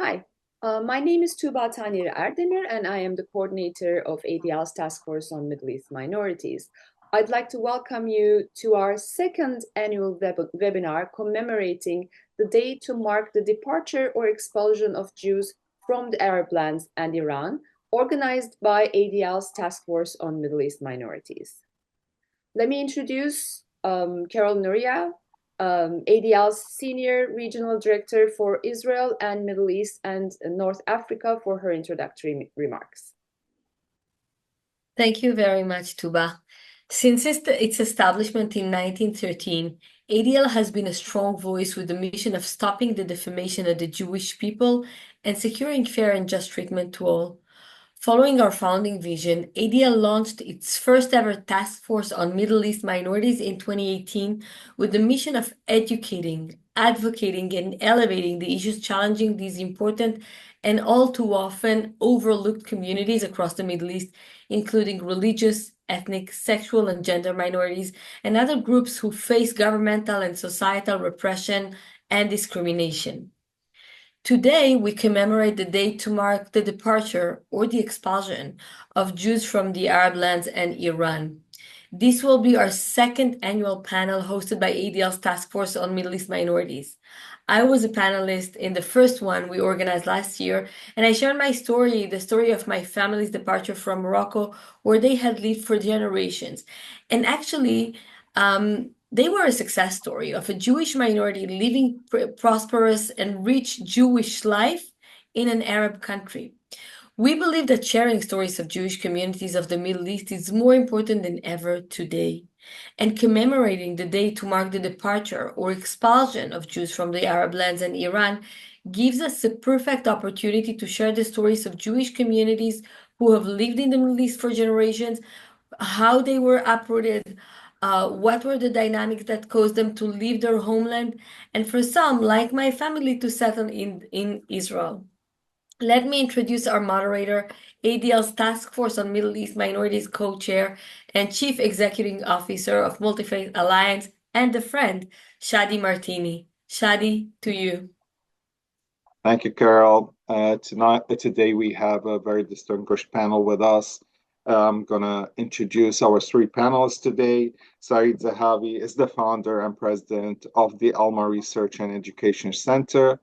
Hi, my name is Tuba Tanir Erdemir, and I am the coordinator of ADL's Task Force on Middle East Minorities. I'd like to welcome you to our second annual webinar commemorating the day to mark the departure or expulsion of Jews from the Arab lands and Iran, organized by ADL's Task Force on Middle East Minorities. Let me introduce Carole Nuriel, ADL's Senior Regional Director for Israel and Middle East and North Africa, for her introductory remarks. Thank you very much, Tuba. Since its establishment in 1913, ADL has been a strong voice with the mission of stopping the defamation of the Jewish people and securing fair and just treatment to all. Following our founding vision, ADL launched its first ever task force on Middle East minorities in 2018 with the mission of educating, advocating, and elevating the issues challenging these important and all too often overlooked communities across the Middle East, including religious, ethnic, sexual, and gender minorities, and other groups who face governmental and societal repression and discrimination. Today, we commemorate the day to mark the departure or the expulsion of Jews from the Arab lands and Iran. This will be our second annual panel hosted by ADL's Task Force on Middle East Minorities. I was a panelist in the first one we organized last year, and I shared my story, the story of my family's departure from Morocco, where they had lived for generations. And actually, they were a success story of a Jewish minority living prosperous and rich Jewish life in an Arab country. We believe that sharing stories of Jewish communities of the Middle East is more important than ever today. And commemorating the day to mark the departure or expulsion of Jews from the Arab lands and Iran gives us a perfect opportunity to share the stories of Jewish communities who have lived in the Middle East for generations, how they were uprooted, what were the dynamics that caused them to leave their homeland, and for some, like my family, to settle in Israel. Let me introduce our moderator, ADL's Task Force on Middle East Minorities co-chair and Chief Executive Officer of Multifaith Alliance and a friend, Shadi Martini. Shadi, to you. Thank you, Carole. Today we have a very distinguished panel with us. I'm going to introduce our three panelists today. Sarit Zehavi is the founder and president of the Alma Research and Education Center.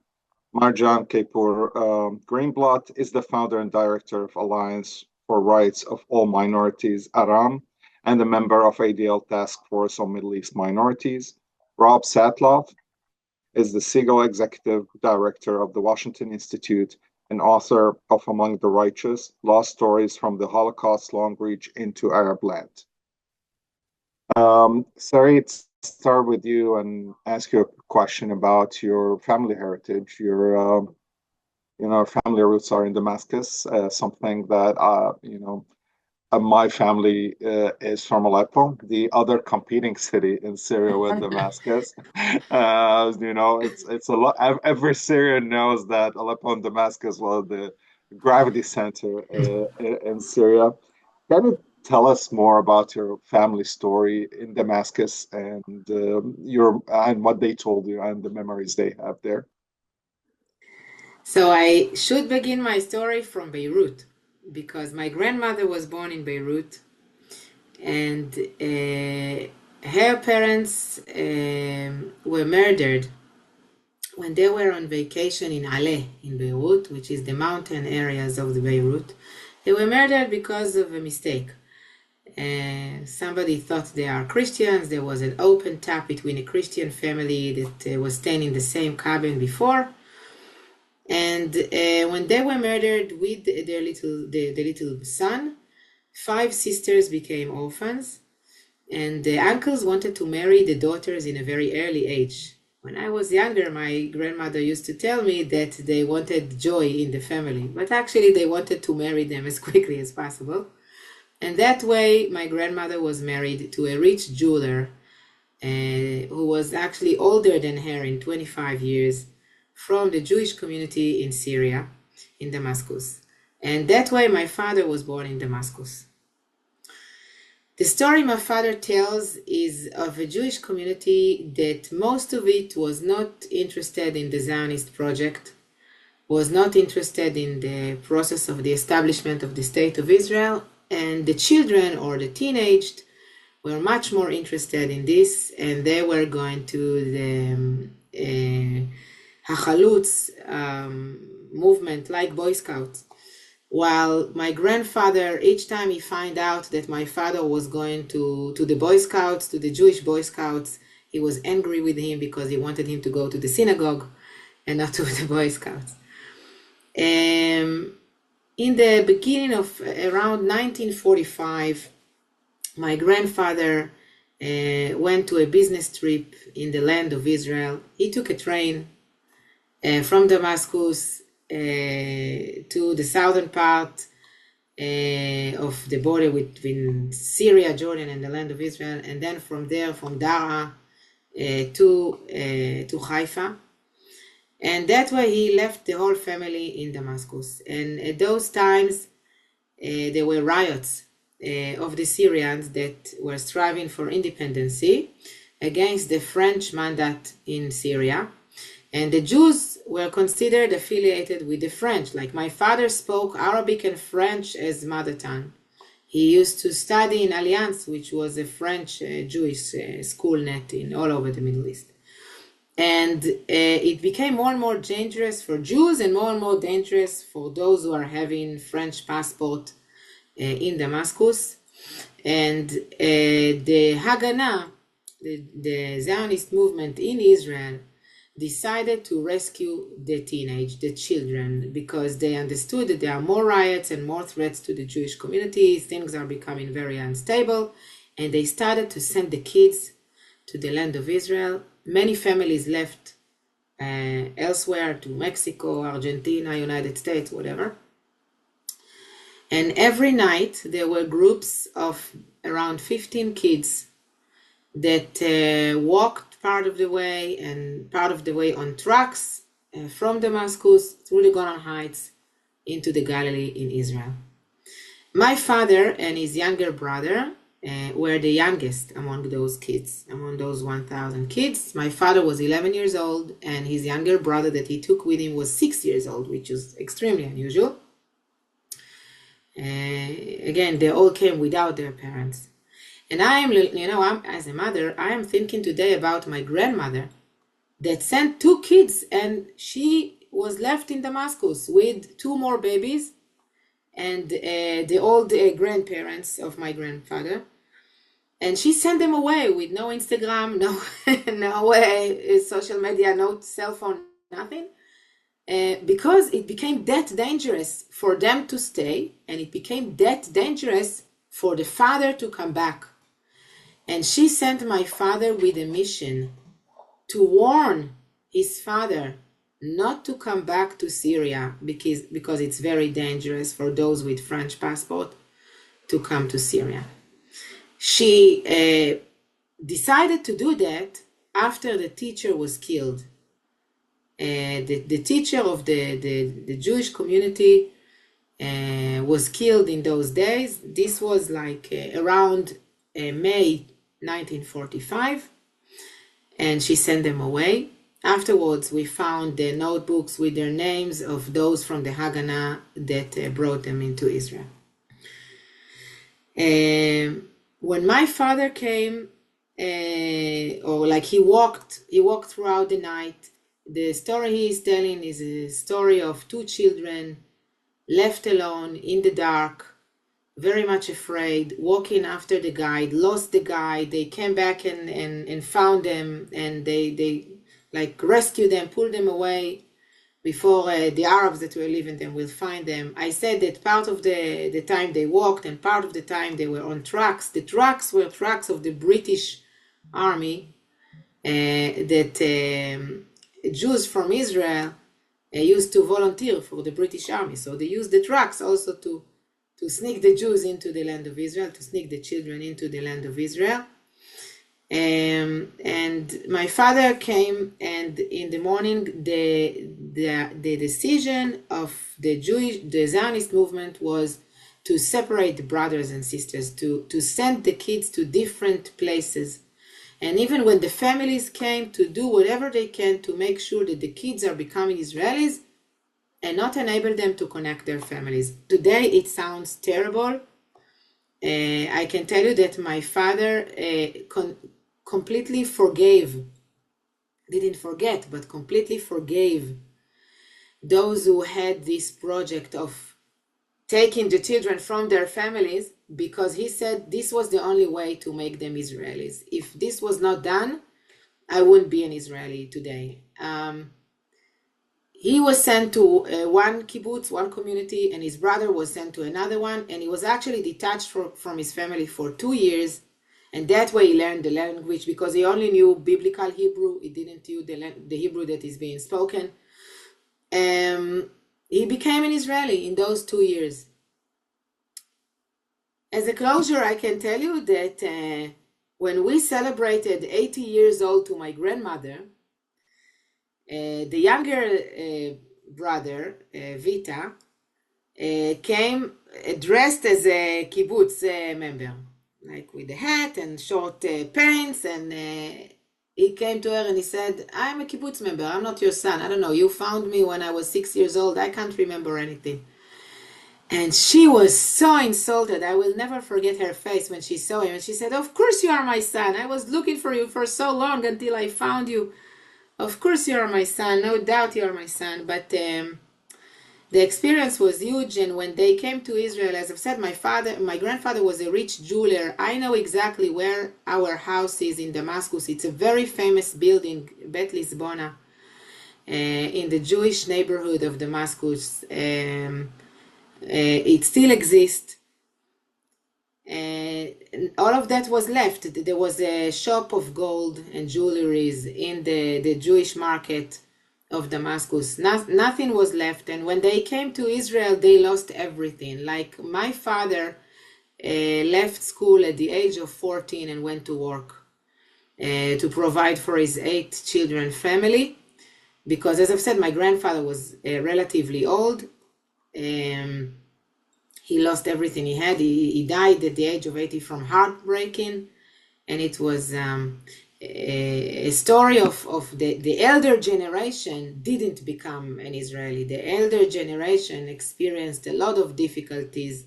Marjan Keypour Greenblatt is the founder and director of Alliance for Rights of All Minorities, ARAM, and a member of ADL Task Force on Middle East Minorities. Rob Satloff is the Segal executive director of the Washington Institute and author of Among the Righteous, Lost Stories from the Holocaust Long Reach into Arab Land. Sarit, start with you and ask you a question about your family heritage. Your family roots are in Damascus, something that my family is from Aleppo, the other competing city in Syria with Damascus. It's a lot. Every Syrian knows that Aleppo and Damascus was the gravity center in Syria. Can you tell us more about your family story in Damascus and what they told you and the memories they have there? So I should begin my story from Beirut, because my grandmother was born in Beirut, and her parents were murdered when they were on vacation in Ale in Beirut, which is the mountain areas of the Beirut. They were murdered because of a mistake. Somebody thought they are Christians. There was an open tap between a Christian family that was staying in the same cabin before. And when they were murdered with their little son, 5 sisters became orphans, and the uncles wanted to marry the daughters in a very early age. When I was younger, my grandmother used to tell me that they wanted joy in the family, but actually they wanted to marry them as quickly as possible. And that way, my grandmother was married to a rich jeweler who was actually older than her in 25 years, from the Jewish community in Syria, in Damascus. And that way my father was born in Damascus. The story my father tells is of a Jewish community that most of it was not interested in the Zionist project, was not interested in the process of the establishment of the State of Israel, and the children or the teenaged were much more interested in this, and they were going to the Hachalutz movement, like Boy Scouts. While my grandfather, each time he found out that my father was going to the Boy Scouts, to the Jewish Boy Scouts, he was angry with him because he wanted him to go to the synagogue and not to the Boy Scouts. In the beginning of around 1945, my grandfather went to a business trip in the land of Israel. He took a train from Damascus to the southern part of the border between Syria, Jordan, and the land of Israel, and then from there, from Daraa to Haifa. And that way he left the whole family in Damascus. And at those times, there were riots of the Syrians that were striving for independence against the French mandate in Syria. And the Jews were considered affiliated with the French. Like my father spoke Arabic and French as mother tongue. He used to study in Alliance, which was a French Jewish school net in all over the Middle East. And it became more and more dangerous for Jews and more dangerous for those who are having French passport in Damascus. And the Haganah, the Zionist movement in Israel, decided to rescue the children, because they understood that there are more riots and more threats to the Jewish community. Things are becoming very unstable, and they started to send the kids to the land of Israel. Many families left elsewhere, to Mexico, Argentina, United States, whatever. And every night there were groups of around 15 kids that walked part of the way and part of the way on trucks from Damascus through the Golan Heights into the Galilee in Israel. My father and his younger brother were the youngest among those kids, among those 1,000 kids. My father was 11 years old, and his younger brother that he took with him was 6 years old, which is extremely unusual. Again, they all came without their parents. And I'm as a mother, I am thinking today about my grandmother that sent 2 kids, and she was left in Damascus with 2 more babies and the old grandparents of my grandfather. And she sent them away with no Instagram, no social media, no cell phone, nothing. Because it became that dangerous for them to stay, and it became that dangerous for the father to come back. And she sent my father with a mission to warn his father not to come back to Syria, because it's very dangerous for those with French passport to come to Syria. She decided to do that after the teacher was killed. The teacher of the Jewish community was killed in those days. This was like around May 1945, and she sent them away. Afterwards, we found the notebooks with their names of those from the Haganah that brought them into Israel. When my father came, he walked throughout the night. The story he is telling is a story of 2 children left alone in the dark, very much afraid, walking after the guide, lost the guide. They came back and found them, and they rescued them, pulled them away before the Arabs that were living them will find them. I said that part of the time they walked and part of the time they were on trucks. The trucks were trucks of the British Army that Jews from Israel used to volunteer for the British Army. So they used the trucks also to sneak the Jews into the land of Israel, to sneak the children into the land of Israel. And my father came, and in the morning, the decision of the Zionist movement was to separate the brothers and sisters, to send the kids to different places. And even when the families came to do whatever they can to make sure that the kids are becoming Israelis, and not enable them to connect their families. Today, it sounds terrible. I can tell you that my father completely forgave, didn't forget, but completely forgave those who had this project of taking the children from their families, because he said this was the only way to make them Israelis. If this was not done, I wouldn't be an Israeli today. He was sent to one kibbutz, one community, and his brother was sent to another one, and he was actually detached from his family for 2 years, and that way he learned the language, because he only knew biblical Hebrew. He didn't use the Hebrew that is being spoken. He became an Israeli in those 2 years. As a closure, I can tell you that when we celebrated 80 years old to my grandmother, the younger brother, Vita, came dressed as a kibbutz member, like with a hat and short pants, and he came to her and he said, I'm a kibbutz member, I'm not your son, I don't know, you found me when I was 6 years old, I can't remember anything. And she was so insulted. I will never forget her face when she saw him. And she said, of course you are my son. I was looking for you for so long until I found you. Of course you are my son. No doubt you are my son. But the experience was huge. And when they came to Israel, as I've said, my grandfather was a rich jeweler. I know exactly where our house is in Damascus. It's a very famous building, Bet Lisbona, in the Jewish neighborhood of Damascus. It still exists. All of that was left. There was a shop of gold and jewelries in the Jewish market of Damascus. Nothing was left. And when they came to Israel, they lost everything. Like my father left school at the age of 14 and went to work to provide for his 8 children family. Because as I've said, my grandfather was relatively old. He lost everything he had. He died at the age of 80 from heartbreaking, and it was a story of the elder generation didn't become an Israeli. The elder generation experienced a lot of difficulties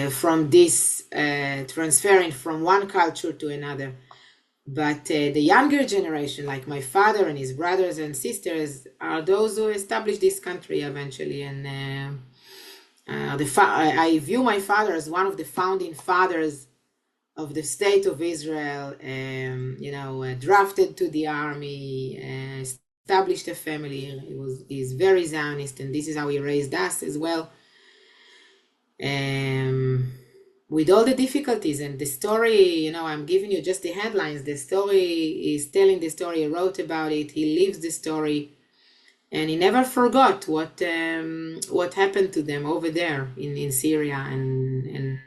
from this transferring from one culture to another. But the younger generation, like my father and his brothers and sisters, are those who established this country eventually. And I view my father as one of the founding fathers of the state of Israel. Drafted to the army, established a family. He's very Zionist, and this is how he raised us as well. With all the difficulties and the story, I'm giving you just the headlines. The story is telling the story. He wrote about it. He lives the story. And he never forgot what happened to them over there in Syria, and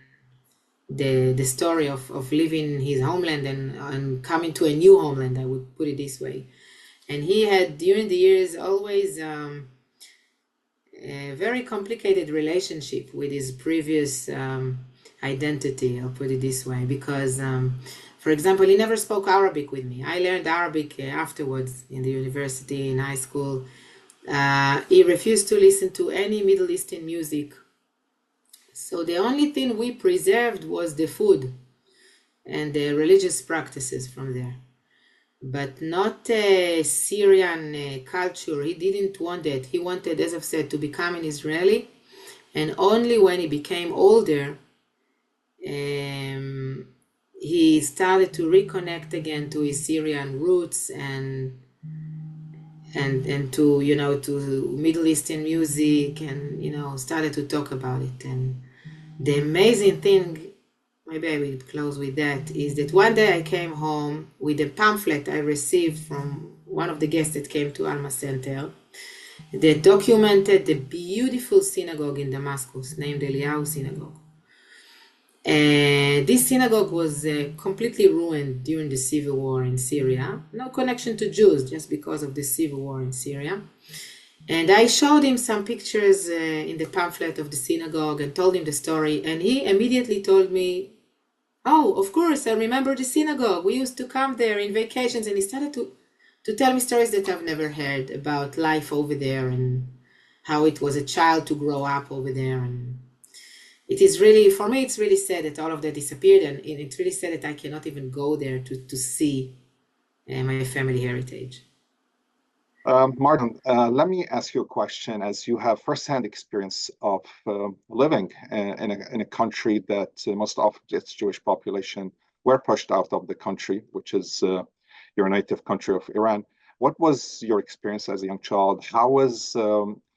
the story of leaving his homeland and coming to a new homeland, I would put it this way. And he had, during the years, always a very complicated relationship with his previous identity, I'll put it this way, because, for example, he never spoke Arabic with me. I learned Arabic afterwards in the university, in high school. He refused to listen to any Middle Eastern music. So the only thing we preserved was the food and the religious practices from there. But not Syrian culture. He didn't want that. He wanted, as I've said, to become an Israeli. And only when he became older, he started to reconnect again to his Syrian roots and to to Middle Eastern music, and started to talk about it. And the amazing thing, maybe I will close with that, is that one day I came home with a pamphlet I received from one of the guests that came to Alma Center that documented the beautiful synagogue in Damascus named Eliyahu Synagogue. This synagogue was completely ruined during the civil war in Syria. No connection to Jews, just because of the civil war in Syria. And I showed him some pictures in the pamphlet of the synagogue and told him the story. And he immediately told me, oh, of course, I remember the synagogue. We used to come there in vacations. And he started to tell me stories that I've never heard about life over there and how it was a child to grow up over there. And it is really, for me, it's really sad that all of that disappeared, and it's really sad that I cannot even go there to see my family heritage. Marjan, let me ask you a question, as you have firsthand experience of living in a country that most of its Jewish population were pushed out of the country, which is your native country of Iran. What was your experience as a young child?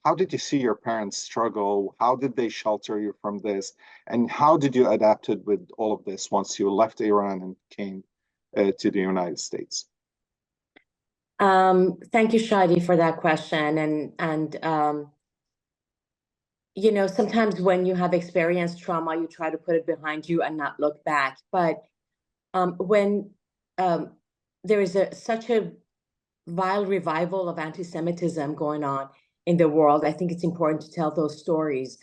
How did you see your parents struggle? How did they shelter you from this? And how did you adapt it with all of this once you left Iran and came to the United States? Thank you, Shadi, for that question. You know, sometimes when you have experienced trauma, you try to put it behind you and not look back. But when there is such a vile revival of anti-Semitism going on in the world, I think it's important to tell those stories,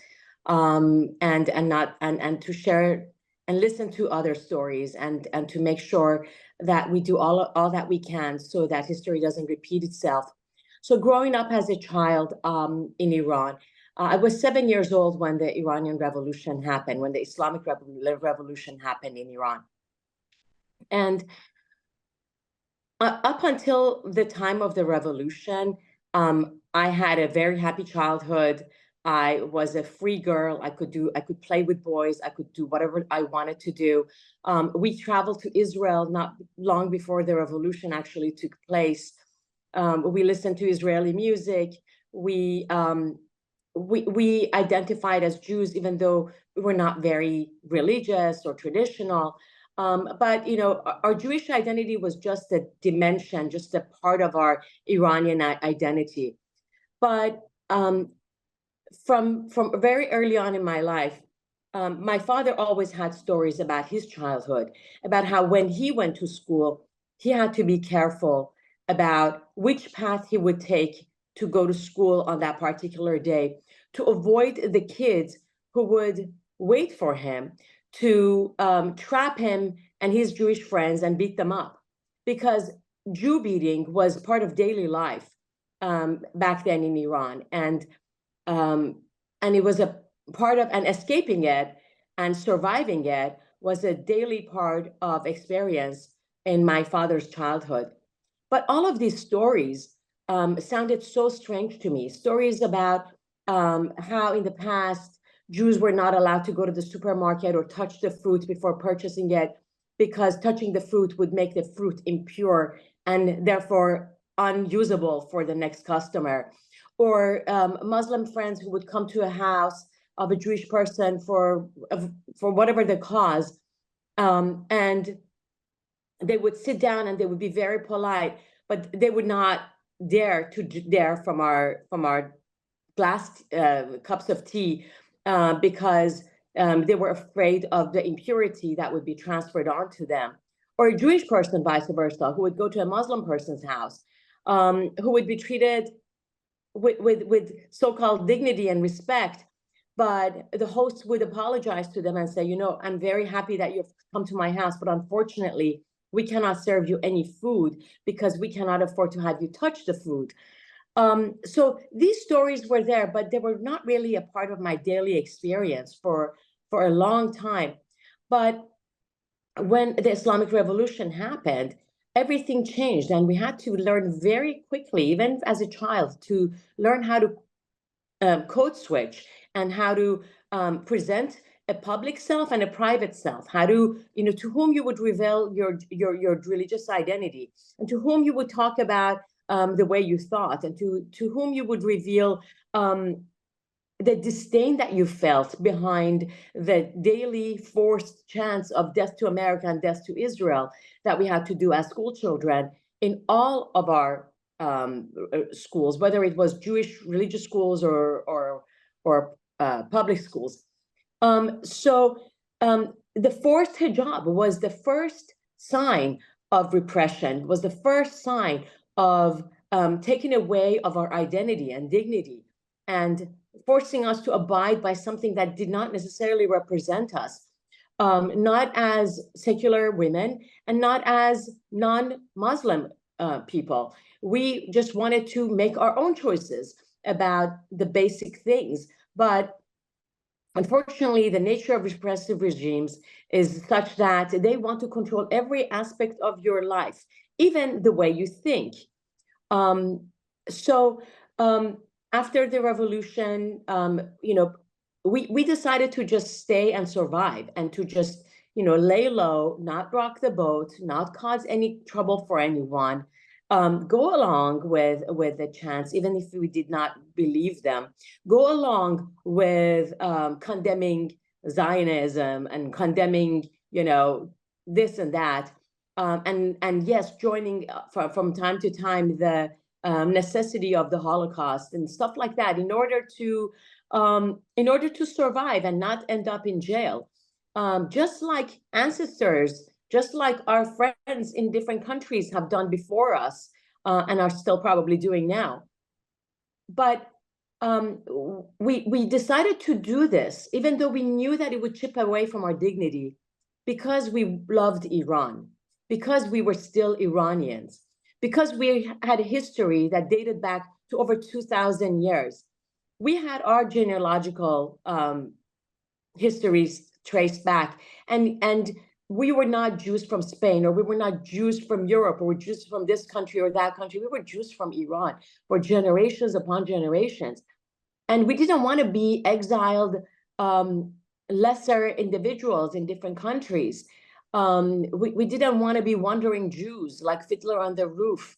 and to share and listen to other stories, and to make sure that we do all that we can so that history doesn't repeat itself. So growing up as a child in Iran, I was 7 years old when the Iranian Revolution happened, when the Islamic Revolution happened in Iran. And up until the time of the revolution, I had a very happy childhood. I was a free girl. I could play with boys. I could do whatever I wanted to do. We traveled to Israel not long before the revolution actually took place. We listened to Israeli music. We identified as Jews, even though we were not very religious or traditional. But you know, our Jewish identity was just a dimension, just a part of our Iranian identity. But from very early on in my life, my father always had stories about his childhood, about how when he went to school, he had to be careful about which path he would take to go to school on that particular day, to avoid the kids who would wait for him to trap him and his Jewish friends and beat them up, because Jew beating was part of daily life back then in Iran, and it was a part of, and escaping it and surviving it was a daily part of experience in my father's childhood. But all of these stories sounded so strange to me. Stories about how in the past Jews were not allowed to go to the supermarket or touch the fruit before purchasing it, because touching the fruit would make the fruit impure and therefore unusable for the next customer. Or Muslim friends who would come to a house of a Jewish person for whatever the cause, and they would sit down and they would be very polite, but they would not dare from our glass cups of tea because they were afraid of the impurity that would be transferred onto them. Or a Jewish person, vice versa, who would go to a Muslim person's house, who would be treated with so-called dignity and respect, but the host would apologize to them and say, you know, I'm very happy that you've come to my house, but unfortunately, we cannot serve you any food because we cannot afford to have you touch the food. So these stories were there, but they were not really a part of my daily experience for a long time. But when the Islamic Revolution happened, everything changed, and we had to learn very quickly, even as a child, to learn how to code switch and how to present a public self and a private self, how to, you know, to whom you would reveal your religious identity, and to whom you would talk about the way you thought, and to whom you would reveal the disdain that you felt behind the daily forced chants of death to America and death to Israel that we had to do as school children in all of our schools, whether it was Jewish religious schools or public schools. So the forced hijab was the first sign of repression, was the first sign of taking away of our identity and dignity, and forcing us to abide by something that did not necessarily represent us, not as secular women and not as non-Muslim people. We just wanted to make our own choices about the basic things. But unfortunately, the nature of repressive regimes is such that they want to control every aspect of your life, even the way you think. So after the revolution, we decided to just stay and survive and to just, lay low, not rock the boat, not cause any trouble for anyone, go along with the chants, even if we did not believe them, go along with condemning Zionism and condemning, this and that. And yes, joining from time to time the necessity of the Holocaust and stuff like that in order to survive and not end up in jail. Just like ancestors, just like our friends in different countries have done before us and are still probably doing now. But we decided to do this, even though we knew that it would chip away from our dignity, because we loved Iran, because we were still Iranians, because we had a history that dated back to over 2,000 years. We had our genealogical histories traced back, and we were not Jews from Spain, or we were not Jews from Europe, or Jews from this country or that country. We were Jews from Iran for generations upon generations. And we didn't want to be exiled lesser individuals in different countries. We didn't want to be wandering Jews like Fiddler on the Roof,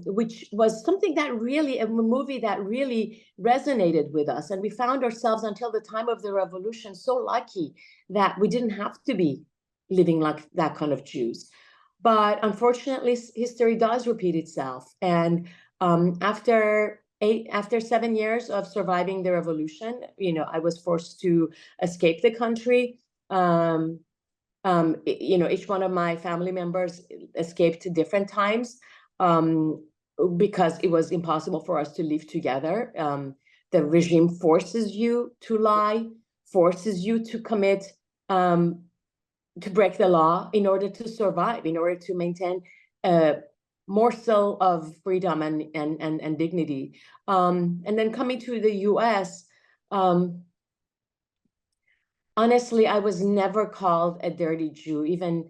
which was something that really, a movie that really resonated with us. And we found ourselves until the time of the revolution so lucky that we didn't have to be living like that kind of Jews. But unfortunately, history does repeat itself. And after 7 years of surviving the revolution, I was forced to escape the country. Each one of my family members escaped different times because it was impossible for us to live together. The regime forces you to lie, forces you to commit, to break the law in order to survive, in order to maintain a morsel of freedom and dignity. And then coming to the US, honestly, I was never called a dirty Jew, even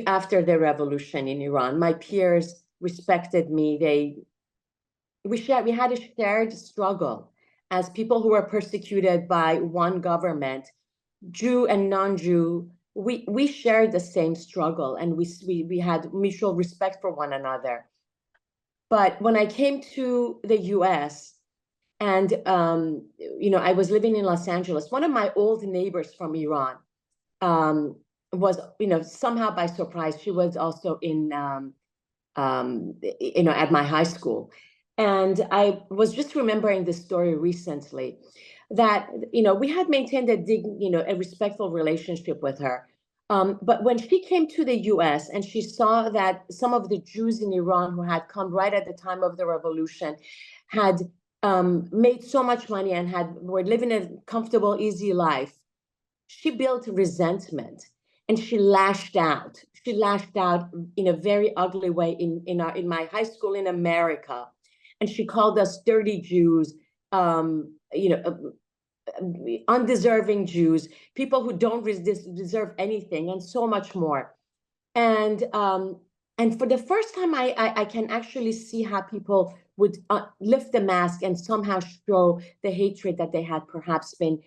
after the revolution in Iran. My peers respected me. We had a shared struggle as people who were persecuted by one government, Jew and non-Jew. We shared the same struggle, and we had mutual respect for one another. But when I came to the US, and I was living in Los Angeles, one of my old neighbors from Iran was, somehow by surprise, she was also in, at my high school. And I was just remembering this story recently, that, we had maintained a respectful relationship with her. But when she came to the US and she saw that some of the Jews in Iran who had come right at the time of the revolution had made so much money and were living a comfortable, easy life, she built resentment and she lashed out. She lashed out in a very ugly way in my high school in America. And she called us dirty Jews, undeserving Jews, people who don't deserve anything, and so much more. And for the first time, I can actually see how people would lift the mask and somehow show the hatred that they had perhaps been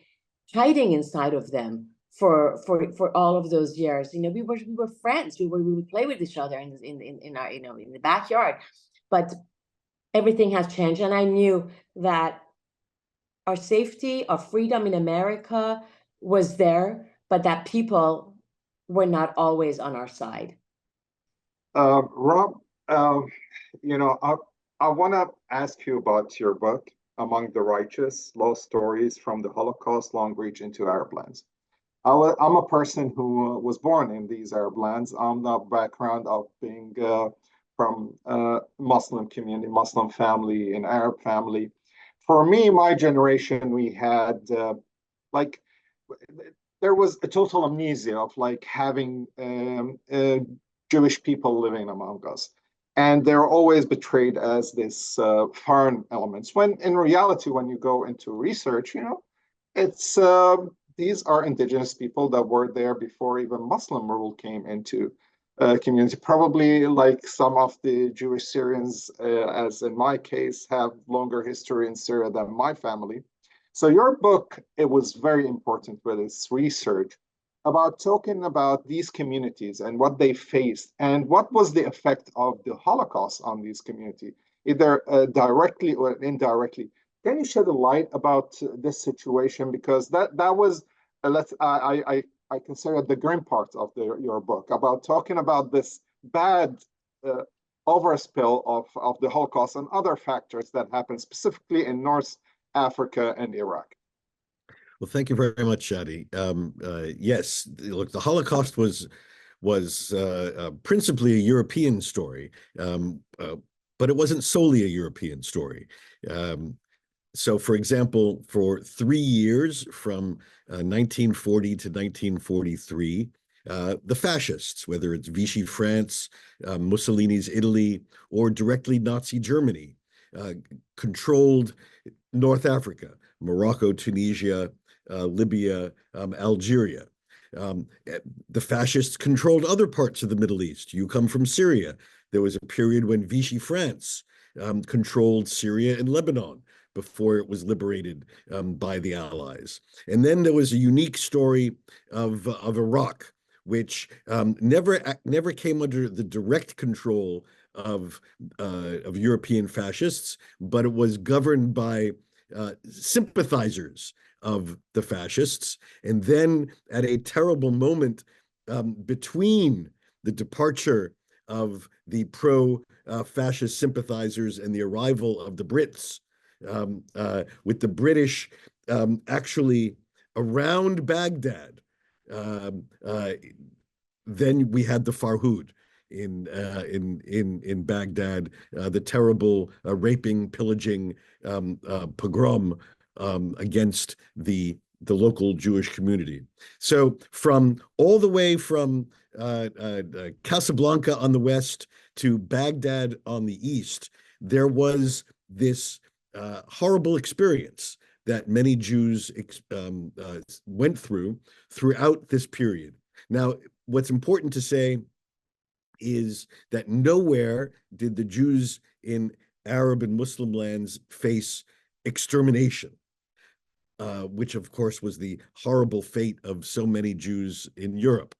hiding inside of them for all of those years. We were friends. We would play with each other in our in the backyard, but everything has changed, and I knew that our safety, our freedom in America was there, but that people were not always on our side. Rob, I want to ask you about your book, Among the Righteous, Lost Stories from the Holocaust Long Reach into Arab Lands. I'm a person who was born in these Arab lands. I'm the background of being from Muslim community, Muslim family, an Arab family. For me, my generation, we had there was a total amnesia of having Jewish people living among us. and they're always betrayed as this foreign elements. When in reality, when you go into research, it's these are indigenous people that were there before even Muslim rule came into community. Probably like some of the Jewish Syrians, as in my case, have longer history in Syria than my family. So your book, it was very important with its research about talking about these communities and what they faced and what was the effect of the Holocaust on these communities, either directly or indirectly. Can you shed a light about this situation? Because that was, I consider the grim part of your book, about talking about this bad overspill of the Holocaust and other factors that happened specifically in North Africa and Iraq. Well, thank you very much, Shadi. Yes, look, the Holocaust was principally a European story, but it wasn't solely a European story. So, for example, for 3 years, from 1940 to 1943, the fascists, whether it's Vichy France, Mussolini's Italy, or directly Nazi Germany, controlled North Africa, Morocco, Tunisia, Libya, Algeria. The fascists controlled other parts of the Middle East. You come from Syria. There was a period when Vichy France controlled Syria and Lebanon before it was liberated by the Allies. And then there was a unique story of Iraq, which never came under the direct control of European fascists, but it was governed by sympathizers of the fascists. And then at a terrible moment between the departure of the pro-fascist sympathizers and the arrival of the Brits, with the British actually around Baghdad, then we had the Farhud in Baghdad, the terrible raping, pillaging pogrom against the local Jewish community. So from all the way from Casablanca on the west to Baghdad on the east, there was this horrible experience that many Jews went throughout this period. Now, what's important to say is that nowhere did the Jews in Arab and Muslim lands face extermination, which of course was the horrible fate of so many Jews in Europe.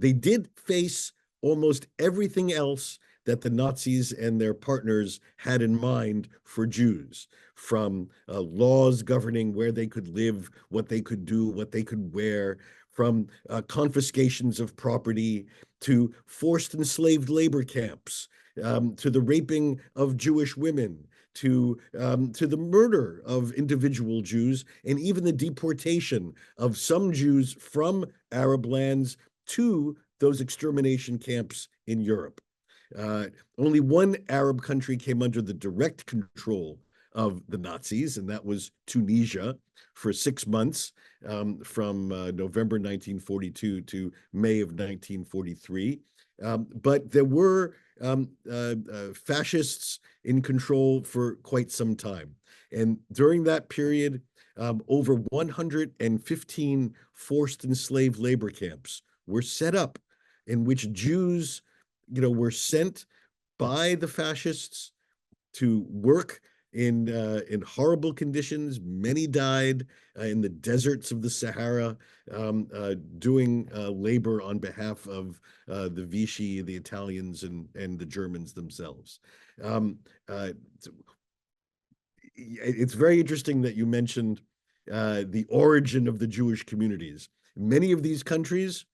They did face almost everything else that the Nazis and their partners had in mind for Jews, from laws governing where they could live, what they could do, what they could wear, from confiscations of property to forced enslaved labor camps, to the raping of Jewish women, to the murder of individual Jews, and even the deportation of some Jews from Arab lands to those extermination camps in Europe. Only one Arab country came under the direct control of the Nazis, and that was Tunisia for 6 months, from November 1942 to May of 1943. But there were fascists in control for quite some time. And during that period, over 115 forced enslaved labor camps were set up in which Jews, were sent by the fascists to work in horrible conditions. Many died in the deserts of the Sahara, doing labor on behalf of the Vichy, the Italians, and the Germans themselves. It's very interesting that you mentioned the origin of the Jewish communities. In many of these countries,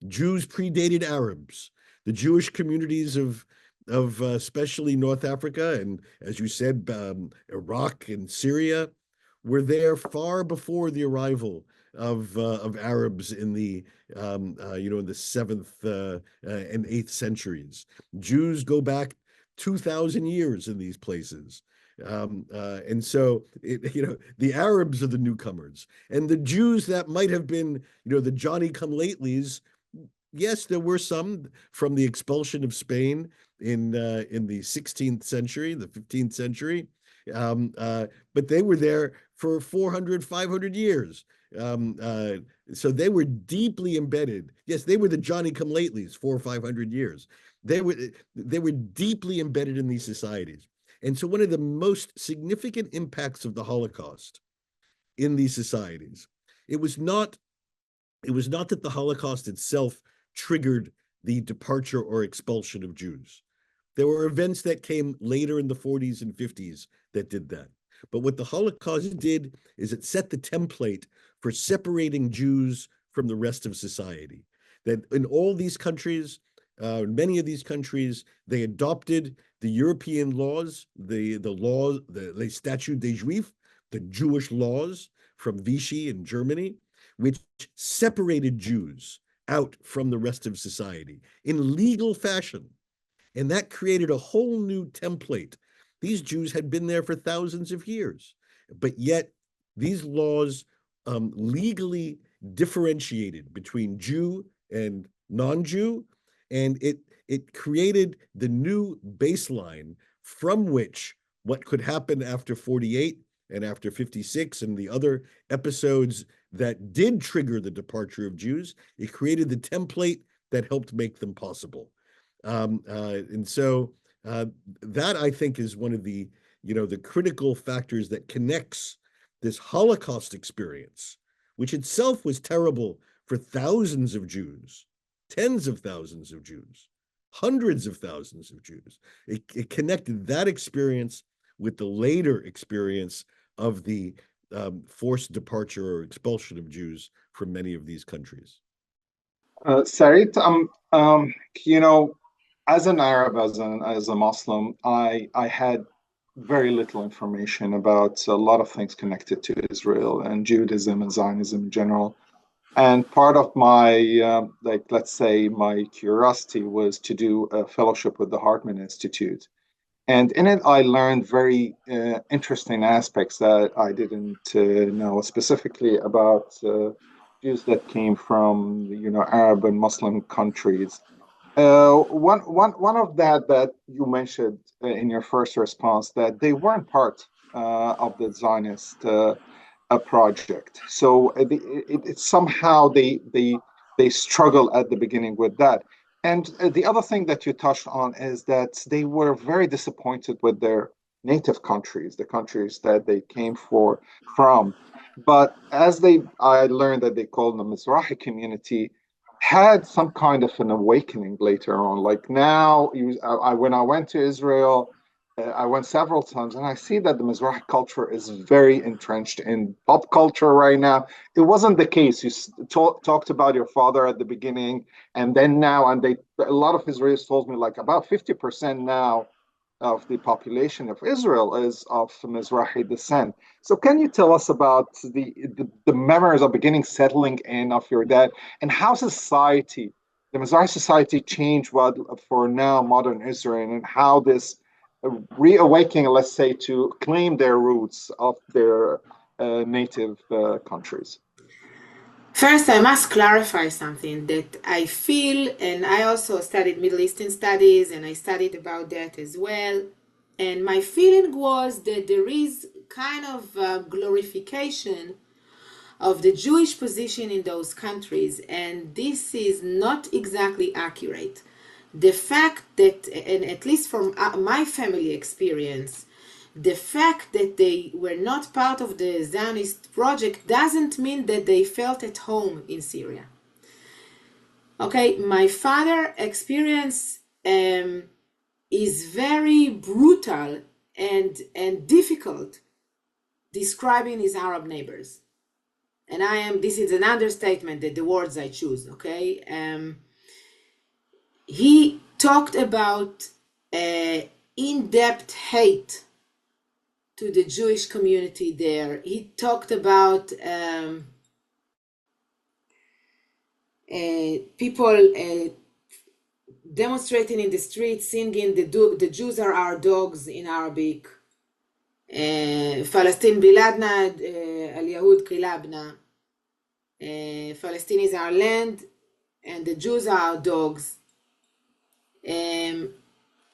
Jews predated Arabs. The Jewish communities of especially North Africa, and as you said, Iraq and Syria, were there far before the arrival of Arabs in the in the 7th and 8th centuries. Jews go back 2,000 years in these places. And so, the Arabs are the newcomers, and the Jews that might have been, the Johnny-come-latelys. Yes, there were some from the expulsion of Spain in the 16th century, the 15th century, but they were there for 400, 500 years. So they were deeply embedded. Yes, they were the Johnny-come-latelys, 400 or 500 years. They were deeply embedded in these societies. And so one of the most significant impacts of the Holocaust in these societies, it was not that the Holocaust itself triggered the departure or expulsion of Jews. There were events that came later in the 40s and 50s that did that. But what the Holocaust did is it set the template for separating Jews from the rest of society. That in all these countries, many of these countries, they adopted the European laws, the Statut des Juifs, the Jewish laws from Vichy in Germany, which separated Jews out from the rest of society in legal fashion. And that created a whole new template. These Jews had been there for thousands of years, but yet these laws legally differentiated between Jew and non-Jew, and it created the new baseline from which what could happen after 48 and after 56 and the other episodes that did trigger the departure of Jews, it created the template that helped make them possible. And so that, I think, is one of the critical factors that connects this Holocaust experience, which itself was terrible for thousands of Jews, tens of thousands of Jews, hundreds of thousands of Jews. It connected that experience with the later experience of the forced departure or expulsion of Jews from many of these countries. Sarit, as an Arab, as a Muslim, I had very little information about a lot of things connected to Israel and Judaism and Zionism in general. And part of my, let's say, my curiosity was to do a fellowship with the Hartman Institute. And in it, I learned very interesting aspects that I didn't know, specifically about Jews that came from, Arab and Muslim countries. One of that you mentioned in your first response, that they weren't part of the Zionist project. So somehow they struggle at the beginning with that. And the other thing that you touched on is that they were very disappointed with their native countries, the countries that they came from. But I learned that they called the Mizrahi community, had some kind of an awakening later on. Like now, when I went to Israel, I went several times, and I see that the Mizrahi culture is very entrenched in pop culture right now. It wasn't the case. You talked about your father at the beginning, and then now, and a lot of Israelis told me like about 50% now of the population of Israel is of Mizrahi descent. So can you tell us about the memories of beginning settling in of your dad, and how the Mizrahi society changed for now modern Israel, and how this reawakening, let's say, to claim their roots of their native countries? First, I must clarify something that I feel, and I also studied Middle Eastern studies, and I studied about that as well. And my feeling was that there is kind of glorification of the Jewish position in those countries, and this is not exactly accurate. The fact that, and at least from my family experience, the fact that they were not part of the Zionist project doesn't mean that they felt at home in Syria. Okay, my father's experience is very brutal and difficult describing his Arab neighbors. And this is an understatement, that the words I choose, okay? He talked about in-depth hate to the Jewish community there. He talked about people demonstrating in the streets, singing the Jews are our dogs in Arabic. Palestine biladna, al-Yahud kilabna. Palestine is our land and the Jews are our dogs.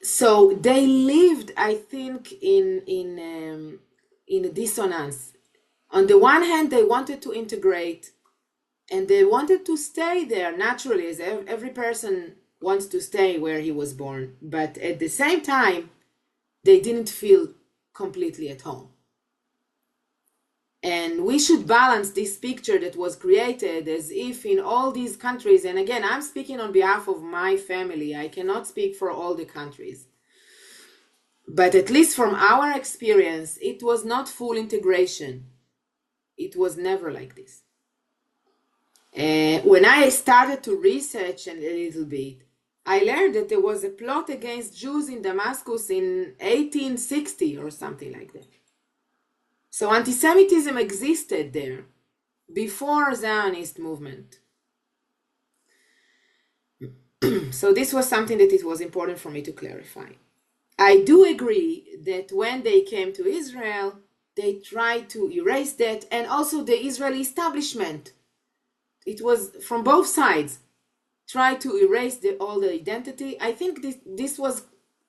So they lived, I think, in a dissonance. On the one hand, they wanted to integrate, and they wanted to stay there naturally, as every person wants to stay where he was born. But at the same time, they didn't feel completely at home. And we should balance this picture that was created as if in all these countries, and again, I'm speaking on behalf of my family, I cannot speak for all the countries. But at least from our experience, it was not full integration. It was never like this. When I started to research a little bit, I learned that there was a plot against Jews in Damascus in 1860 or something like that. So anti-Semitism existed there before Zionist movement. So this was something that it was important for me to clarify. I do agree that when they came to Israel, they tried to erase that, and also the Israeli establishment. It was from both sides, tried to erase all the identity. I think this was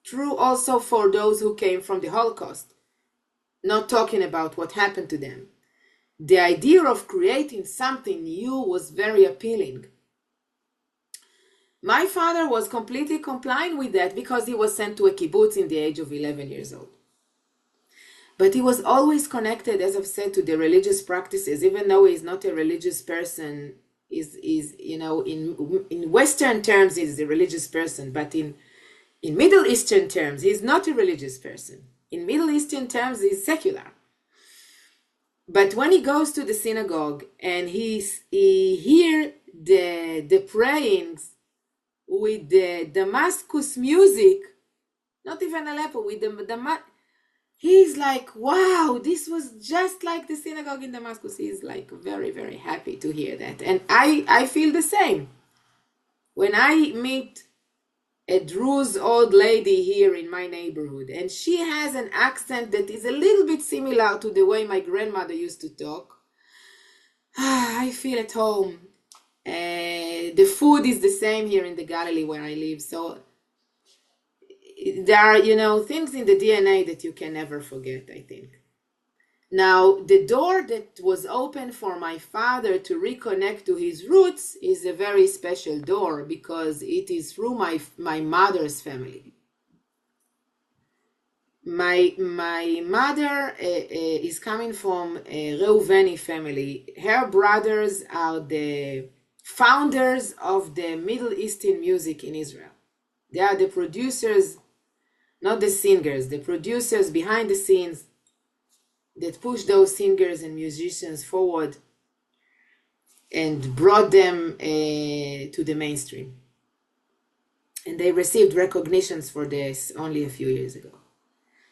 true also for those who came from the Holocaust, not talking about what happened to them. The idea of creating something new was very appealing. My father was completely complying with that because he was sent to a kibbutz in the age of 11 years old. But he was always connected, as I've said, to the religious practices, even though he's not a religious person. Is in Western terms, he's a religious person, but in Middle Eastern terms, he's not a religious person. In Middle Eastern terms, he's secular. But when he goes to the synagogue and he hears the prayings with the Damascus music, not even Aleppo, with the he's like, wow, this was just like the synagogue in Damascus. He's like very, very happy to hear that. And I feel the same. When I meet a Druze old lady here in my neighborhood, and she has an accent that is a little bit similar to the way my grandmother used to talk, I feel at home. The food is the same here in the Galilee where I live. So there are, things in the DNA that you can never forget, I think. Now, the door that was open for my father to reconnect to his roots is a very special door because it is through my mother's family. My mother is coming from a Reuveni family. Her brothers are the founders of the Middle Eastern music in Israel. They are the producers, not the singers, the producers behind the scenes that pushed those singers and musicians forward and brought them to the mainstream. And they received recognitions for this only a few years ago.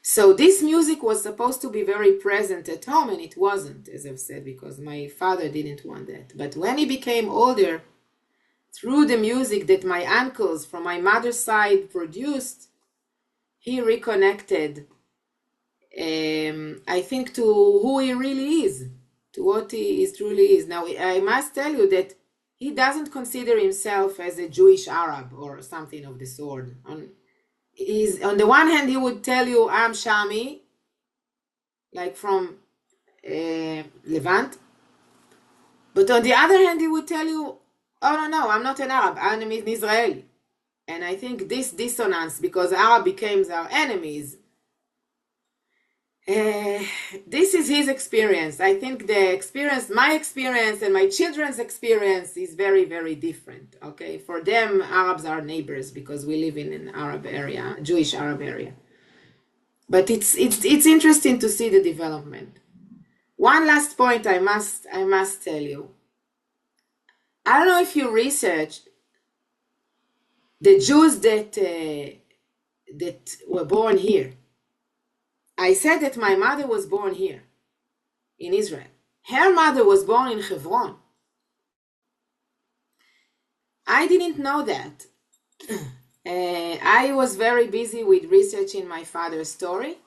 So this music was supposed to be very present at home, and it wasn't, as I've said, because my father didn't want that. But when he became older, through the music that my uncles from my mother's side produced, he reconnected, I think, to who he really is, to what he truly is. Now, I must tell you that he doesn't consider himself as a Jewish Arab or something of the sort. On the one hand, he would tell you, I'm Shami, like from Levant. But on the other hand, he would tell you, oh, no, I'm not an Arab, I'm an Israeli. And I think this dissonance, because Arab became our enemies, this is his experience. I think my experience and my children's experience is very, very different. Okay, for them, Arabs are neighbors because we live in an Arab area, Jewish Arab area. But it's interesting to see the development. One last point I must tell you. I don't know if you researched the Jews that were born here. I said that my mother was born here in Israel. Her mother was born in Hebron. I didn't know that. I was very busy with researching my father's story.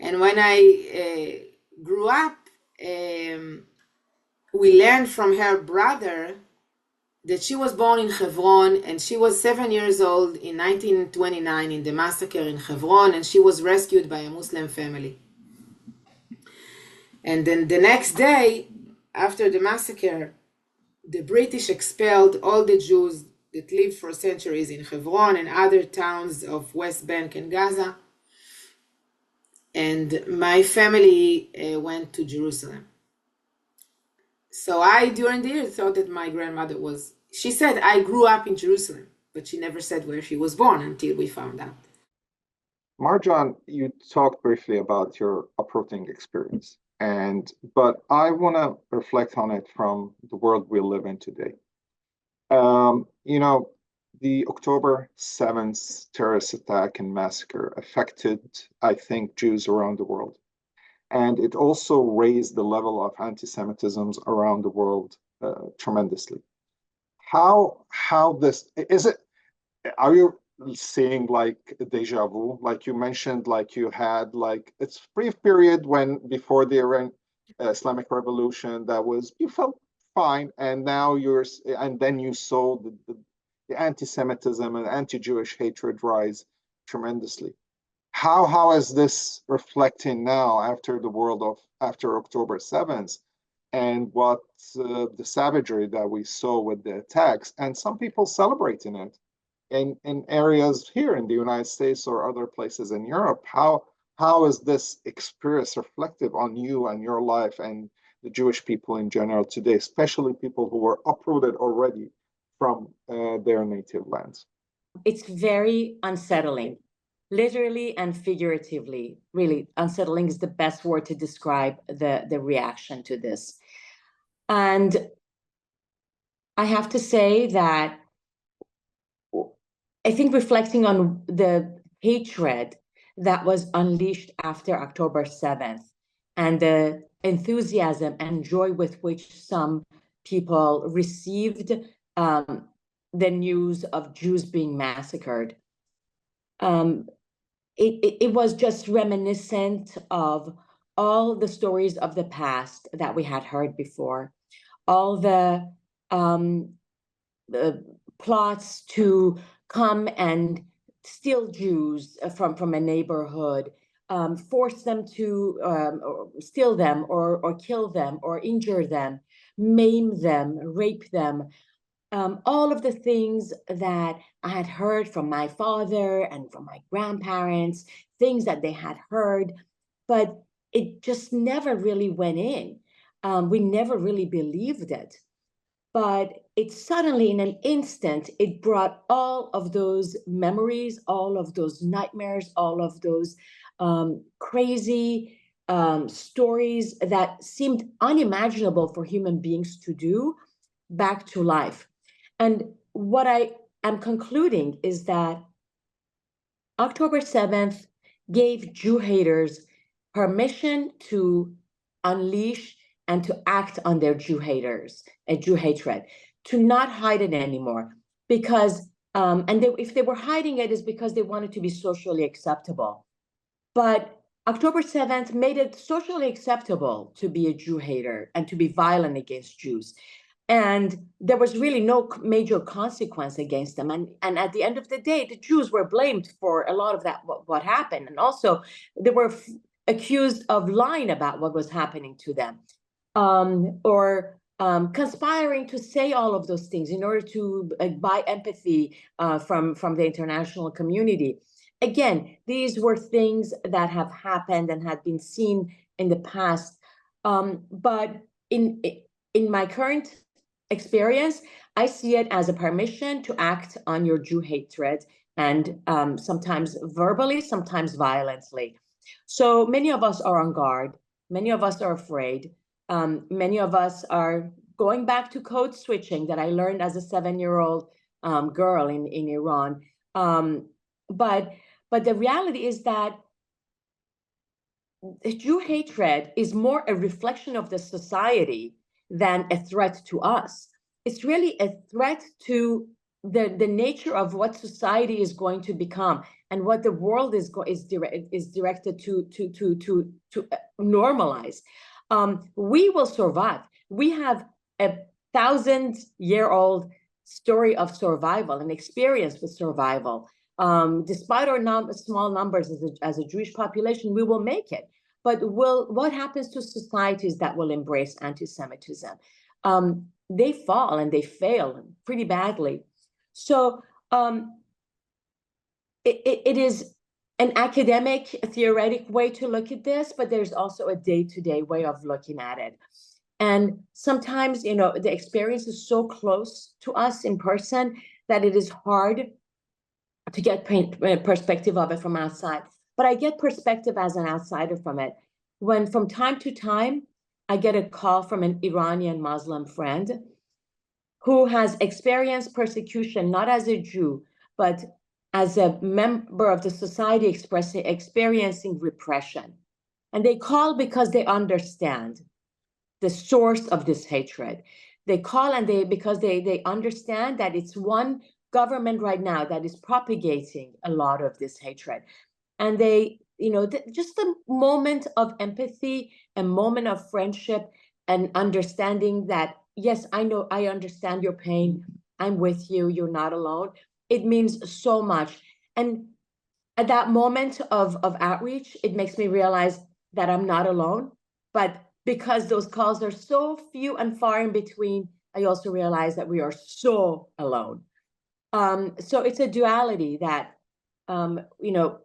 And when I grew up, we learned from her brother that she was born in Hebron, and she was 7 years old in 1929 in the massacre in Hebron, and she was rescued by a Muslim family. And then the next day, after the massacre, the British expelled all the Jews that lived for centuries in Hebron and other towns of West Bank and Gaza. And my family went to Jerusalem. So I, during the year, thought that my grandmother was, she said, I grew up in Jerusalem, but she never said where she was born until we found out. Marjan, you talked briefly about your uprooting experience, but I want to reflect on it from the world we live in today. You know, the October 7th terrorist attack and massacre affected, I think, Jews around the world. And it also raised the level of anti-Semitism around the world tremendously. How this, is it, are you seeing like deja vu? Like you mentioned, like you had like, it's a brief period when before the Iran Islamic Revolution that was, you felt fine, and now and then you saw the anti-Semitism and anti-Jewish hatred rise tremendously. How is this reflecting now after the world of after October 7th, and what the savagery that we saw with the attacks, and some people celebrating it in areas here in the United States or other places in Europe? How is this experience reflective on you and your life and the Jewish people in general today, especially people who were uprooted already from their native lands? It's very unsettling, literally and figuratively. Really, unsettling is the best word to describe the reaction to this. And I have to say that I think reflecting on the hatred that was unleashed after October 7th and the enthusiasm and joy with which some people received the news of Jews being massacred, it was just reminiscent of all the stories of the past that we had heard before, all the plots to come and steal Jews from a neighborhood, force them to steal them or kill them or injure them, maim them, rape them. All of the things that I had heard from my father and from my grandparents, things that they had heard, but it just never really went in. We never really believed it. But it suddenly, in an instant, it brought all of those memories, all of those nightmares, all of those crazy stories that seemed unimaginable for human beings to do back to life. And what I am concluding is that October 7th gave Jew haters permission to unleash and to act on their Jew haters, Jew hatred, to not hide it anymore. Because, if they were hiding it, is because they wanted to be socially acceptable. But October 7th made it socially acceptable to be a Jew hater and to be violent against Jews. And there was really no major consequence against them. And at the end of the day, the Jews were blamed for a lot of that, what happened. And also, they were accused of lying about what was happening to them, or conspiring to say all of those things in order to buy empathy from the international community. Again, these were things that have happened and had been seen in the past. But in my current experience, I see it as a permission to act on your Jew hatred, and sometimes verbally, sometimes violently. So many of us are on guard. Many of us are afraid. Many of us are going back to code switching that I learned as a 7-year-old girl in Iran. But the reality is that Jew hatred is more a reflection of the society than a threat to us. It's really a threat to the nature of what society is going to become and what the world is directed to normalize. We will survive. We have a 1,000-year-old story of survival, an experience with survival. Despite our small numbers as a Jewish population, we will make it. But what happens to societies that will embrace anti-Semitism? They fall and they fail pretty badly. So it is an academic, theoretic way to look at this, but there's also a day-to-day way of looking at it. And sometimes, you know, the experience is so close to us in person that it is hard to get perspective of it from outside. But I get perspective as an outsider from it. When from time to time, I get a call from an Iranian Muslim friend who has experienced persecution, not as a Jew, but as a member of the society experiencing repression. And they call because they understand the source of this hatred. They call and because they understand that it's one government right now that is propagating a lot of this hatred. And they, you know, just a moment of empathy, a moment of friendship and understanding that, yes, I know, I understand your pain. I'm with you. You're not alone. It means so much. And at that moment of outreach, it makes me realize that I'm not alone. But because those calls are so few and far in between, I also realize that we are so alone. So it's a duality that, you know,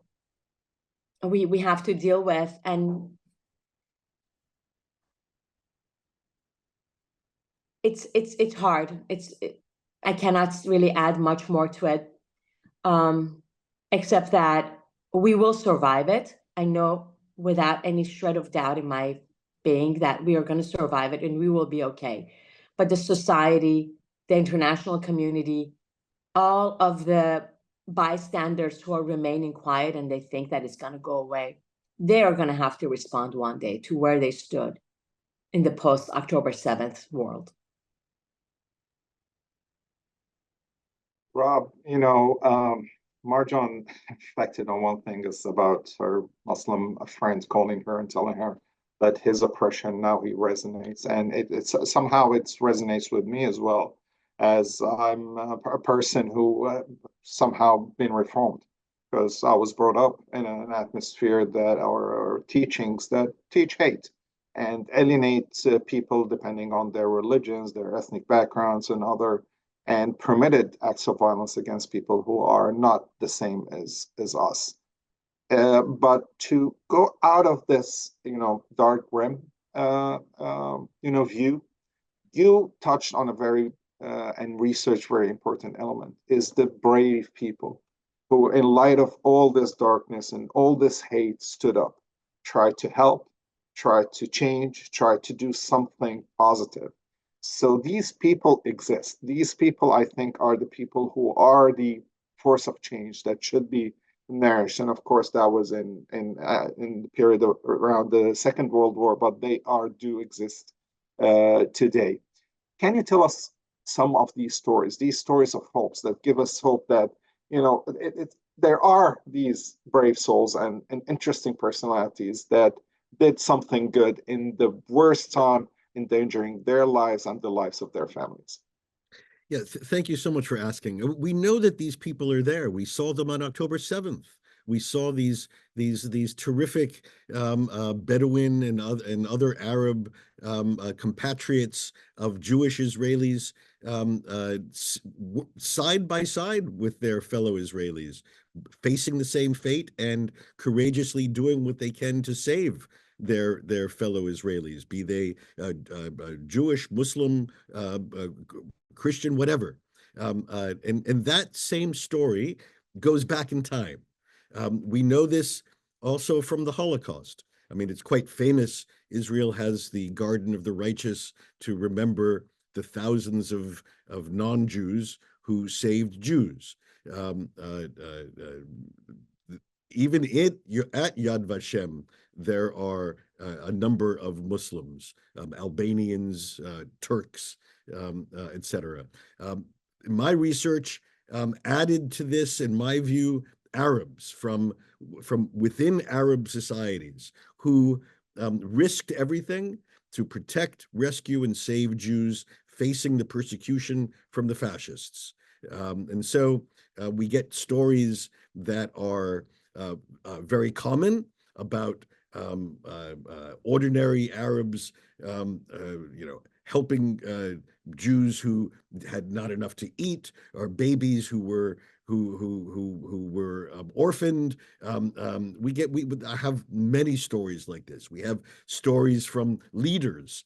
we have to deal with. And it's hard. I cannot really add much more to it, except that we will survive it. I know without any shred of doubt in my being that we are going to survive it and we will be okay. But the society, the international community, all of the bystanders who are remaining quiet and they think that it's going to go away, they are going to have to respond one day to where they stood in the post-October 7th world. Rob, you know, Marjan reflected on one thing is about her Muslim friend calling her and telling her that his oppression now he resonates, and it's somehow it resonates with me as well, as I'm a person who somehow been reformed because I was brought up in an atmosphere that our teachings that teach hate and alienate people depending on their religions, their ethnic backgrounds, and other and permitted acts of violence against people who are not the same as us. But to go out of this, you know, dark rim, you know, view, you touched on a very and research very important element is the brave people who, in light of all this darkness and all this hate, stood up, tried to help, tried to change, tried to do something positive. So these people exist. These people, I think, are the people who are the force of change that should be nourished. And of course, that was in the period of, around the Second World War, but they do exist today. Can you tell us some of these stories of hopes that give us hope that, you know, there are these brave souls and interesting personalities that did something good in the worst time, endangering their lives and the lives of their families? Yeah, thank you so much for asking. We know that these people are there. We saw them on October 7th. We saw these terrific Bedouin and other Arab compatriots of Jewish Israelis side by side with their fellow Israelis, facing the same fate and courageously doing what they can to save their fellow Israelis, be they Jewish, Muslim, Christian, whatever. And that same story goes back in time. We know this also from the Holocaust. I mean, it's quite famous. Israel has the Garden of the Righteous to remember the thousands of non-Jews who saved Jews. Even at Yad Vashem, there are a number of Muslims, Albanians, Turks, etc. My research added to this, in my view, Arabs from within Arab societies who risked everything to protect, rescue, and save Jews facing the persecution from the fascists. And so we get stories that are very common about ordinary Arabs, helping Jews who had not enough to eat, or babies who were orphaned. We have many stories like this. We have stories from leaders.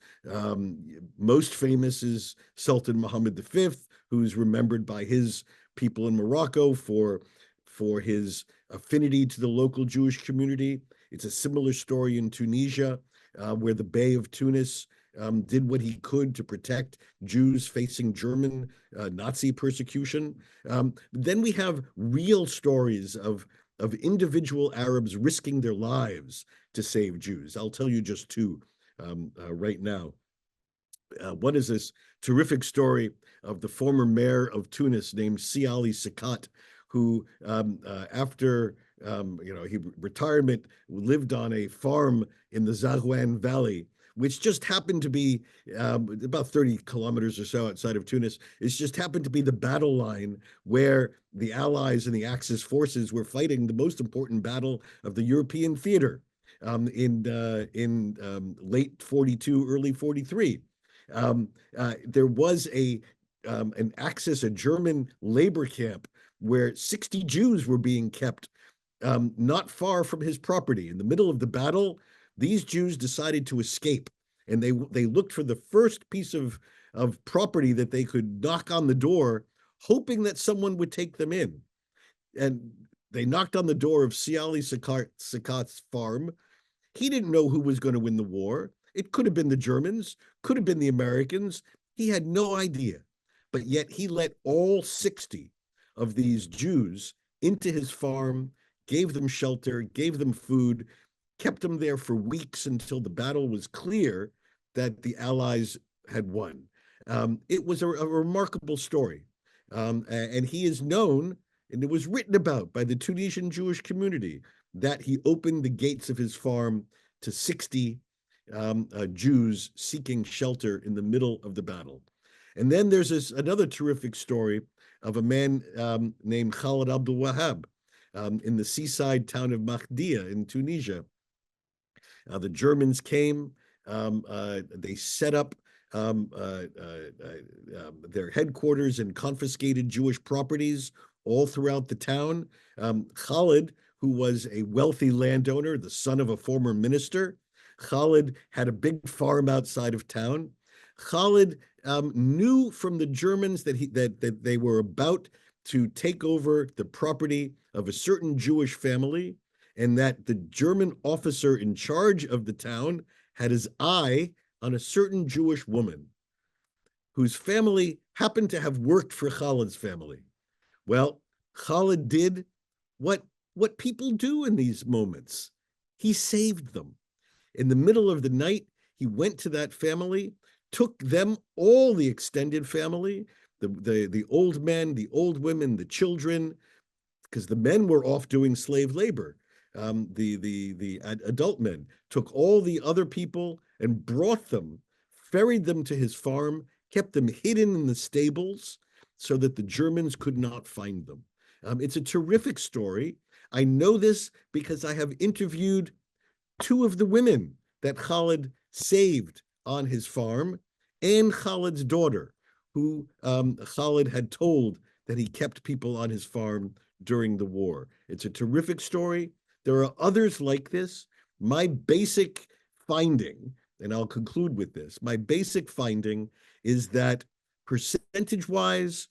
Most famous is Sultan Muhammad V, who's remembered by his people in Morocco for his affinity to the local Jewish community. It's a similar story in Tunisia, where the Bey of Tunis did what he could to protect Jews facing German Nazi persecution. Then we have real stories of individual Arabs risking their lives to save Jews. I'll tell you just two right now. One is this terrific story of the former mayor of Tunis named Siali Sakat, who after retirement lived on a farm in the Zahwan Valley, which just happened to be about 30 kilometers or so outside of Tunis. It just happened to be the battle line where the Allies and the Axis forces were fighting the most important battle of the European theater in late 42, early 43. There was an Axis, a German labor camp, where 60 Jews were being kept not far from his property. In the middle of the battle, these Jews decided to escape, and they looked for the first piece of property that they could knock on the door, hoping that someone would take them in. And they knocked on the door of Siali Sakat's farm. He didn't know who was going to win the war. It could have been the Germans, could have been the Americans. He had no idea. But yet he let all 60 of these Jews into his farm, gave them shelter, gave them food, kept them there for weeks until the battle was clear that the Allies had won. It was a remarkable story. And he is known, and it was written about by the Tunisian Jewish community, that he opened the gates of his farm to 60 Jews seeking shelter in the middle of the battle. And then there's another terrific story of a man named Khalid Abdul Wahab in the seaside town of Mahdia in Tunisia. The Germans came, they set up their headquarters and confiscated Jewish properties all throughout the town. Khalid, who was a wealthy landowner, the son of a former minister, Khalid had a big farm outside of town. Khalid knew from the Germans that they were about to take over the property of a certain Jewish family, and that the German officer in charge of the town had his eye on a certain Jewish woman whose family happened to have worked for Khalid's family. Well, Khalid did what people do in these moments. He saved them. In the middle of the night, he went to that family, took them, all the extended family, the old men, the old women, the children, because the men were off doing slave labor. The adult men took all the other people and brought them, ferried them to his farm, kept them hidden in the stables so that the Germans could not find them. It's a terrific story. I know this because I have interviewed two of the women that Khalid saved on his farm, and Khalid's daughter, who Khalid had told that he kept people on his farm during the war. It's a terrific story. There are others like this. My basic finding, and I'll conclude with this, my basic finding is that percentage-wise,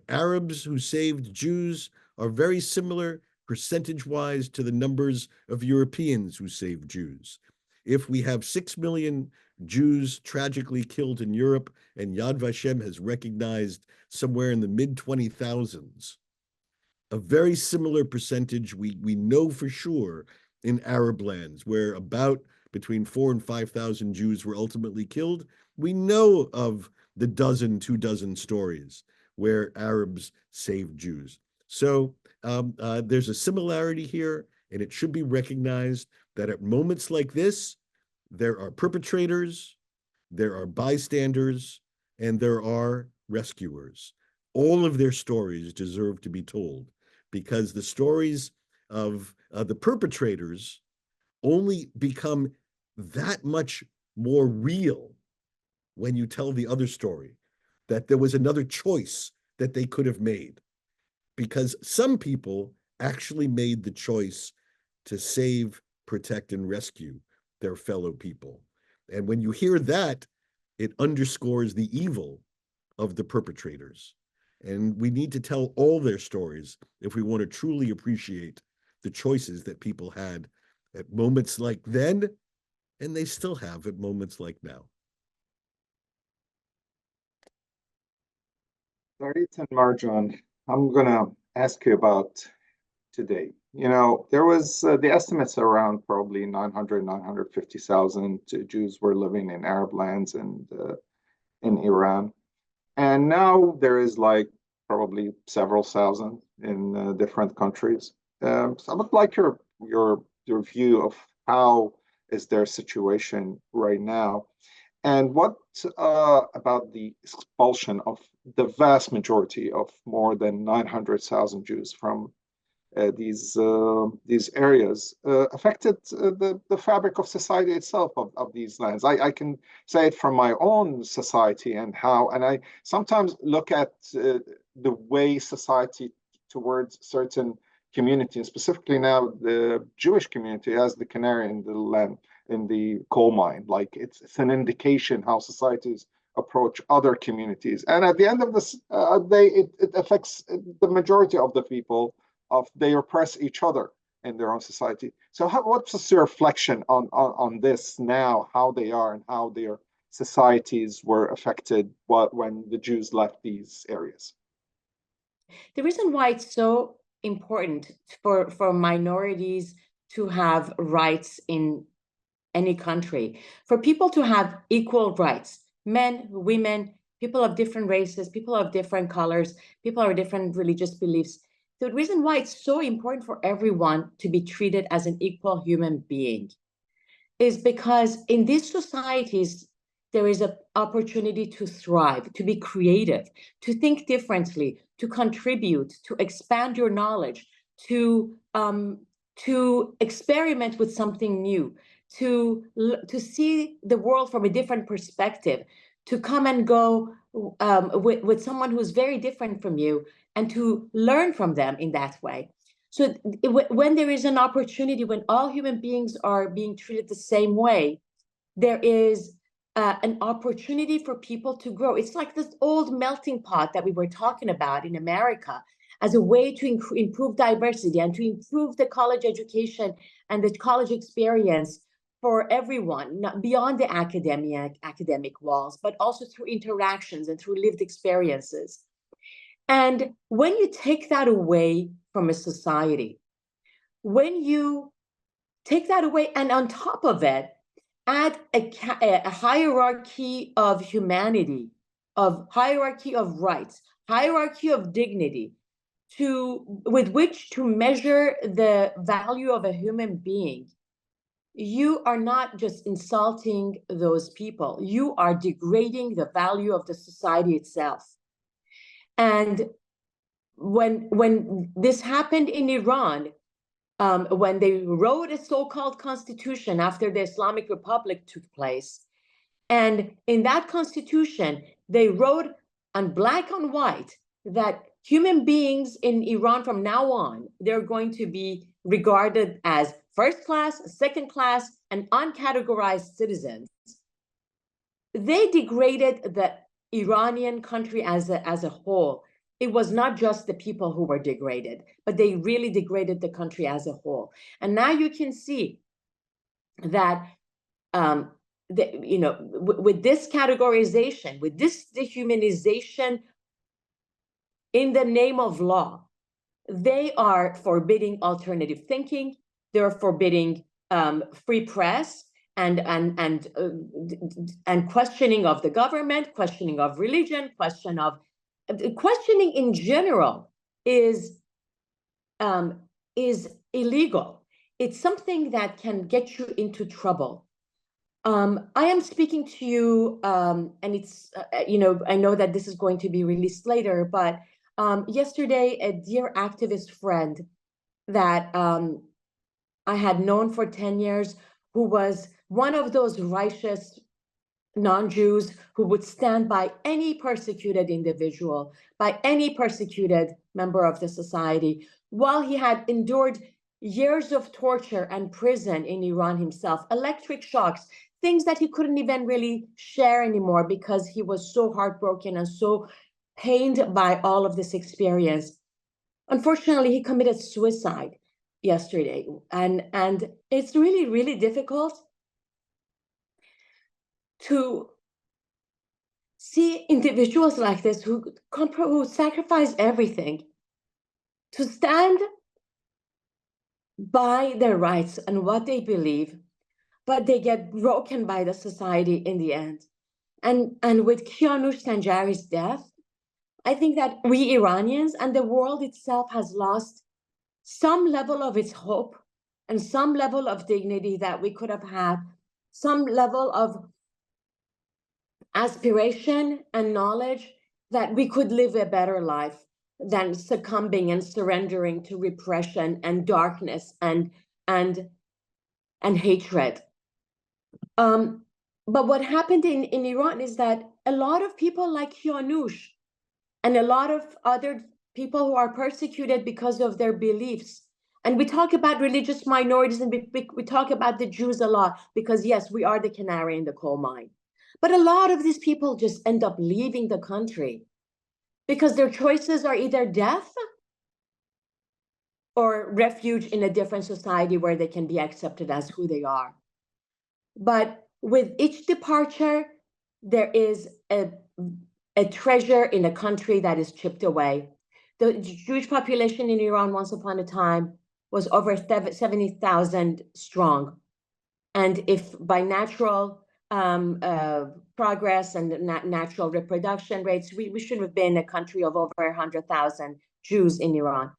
Arabs who saved Jews are very similar percentage-wise to the numbers of Europeans who saved Jews. If we have 6 million Jews tragically killed in Europe, and Yad Vashem has recognized somewhere in the mid-20,000s, a very similar percentage we know for sure in Arab lands, where about between 4,000 and 5,000 Jews were ultimately killed. We know of the 2 dozen stories where Arabs saved Jews. So there's a similarity here, and it should be recognized that at moments like this, there are perpetrators, there are bystanders, and there are rescuers. All of their stories deserve to be told, because the stories of the perpetrators only become that much more real when you tell the other story, that there was another choice that they could have made. Because some people actually made the choice to save, protect, and rescue their fellow people. And when you hear that, it underscores the evil of the perpetrators. And we need to tell all their stories if we want to truly appreciate the choices that people had at moments like then, and they still have at moments like now. Sarit and Marjan, I'm going to ask you about today. There was the estimates around probably 950,000 Jews were living in Arab lands and in Iran. And now there is like probably several thousand in different countries. So I would like your view of how is their situation right now, and what about the expulsion of the vast majority of more than 900,000 Jews from these areas affected the fabric of society itself of these lands. I can say it from my own society and I sometimes look at the way society towards certain communities, specifically now the Jewish community, as the canary in the land, in the coal mine. Like it's an indication how societies approach other communities, and at the end of this day, it affects the majority of the people. They oppress each other in their own society. So what's your reflection on this now, how they are and how their societies were affected when the Jews left these areas? The reason why it's so important for minorities to have rights in any country, for people to have equal rights, men, women, people of different races, people of different colors, people of different religious beliefs. The reason why it's so important for everyone to be treated as an equal human being is because in these societies, there is an opportunity to thrive, to be creative, to think differently, to contribute, to expand your knowledge, to experiment with something new, to see the world from a different perspective, to come and go with someone who's very different from you, and to learn from them in that way. So when there is an opportunity, when all human beings are being treated the same way, there is an opportunity for people to grow. It's like this old melting pot that we were talking about in America as a way to improve diversity and to improve the college education and the college experience for everyone, not beyond the academic walls, but also through interactions and through lived experiences. And when you take that away from a society, when you take that away and on top of it, add a hierarchy of humanity, of hierarchy of rights, hierarchy of dignity, with which to measure the value of a human being, you are not just insulting those people, you are degrading the value of the society itself. And when this happened in Iran, when they wrote a so-called constitution after the Islamic Republic took place, and in that constitution, they wrote on black on white that human beings in Iran from now on, they're going to be regarded as first class, second class, and uncategorized citizens. They degraded the Iranian country as a whole. It was not just the people who were degraded, but they really degraded the country as a whole. And now you can see that, with this categorization, with this dehumanization in the name of law, they are forbidding alternative thinking. They're forbidding free press and questioning of the government, questioning of religion, questioning in general is illegal. It's something that can get you into trouble. I am speaking to you, and it's, I know that this is going to be released later, but yesterday, a dear activist friend that I had known for 10 years, who was one of those righteous non-Jews who would stand by any persecuted individual, by any persecuted member of the society, while he had endured years of torture and prison in Iran himself, electric shocks, things that he couldn't even really share anymore because he was so heartbroken and so pained by all of this experience. Unfortunately, he committed suicide yesterday, and it's really, really difficult to see individuals like this who sacrifice everything to stand by their rights and what they believe, but they get broken by the society in the end. And with Kianush Sanjari's death, I think that we Iranians and the world itself has lost some level of its hope and some level of dignity that we could have had, some level of aspiration and knowledge that we could live a better life than succumbing and surrendering to repression and darkness and hatred. But what happened in Iran is that a lot of people like Kianush and a lot of other people who are persecuted because of their beliefs. And we talk about religious minorities and we talk about the Jews a lot because, yes, we are the canary in the coal mine. But a lot of these people just end up leaving the country because their choices are either death or refuge in a different society where they can be accepted as who they are. But with each departure, there is a treasure in a country that is chipped away. The Jewish population in Iran once upon a time was over 70,000 strong. And if by natural progress and natural reproduction rates, we should have been a country of over 100,000 Jews in Iran.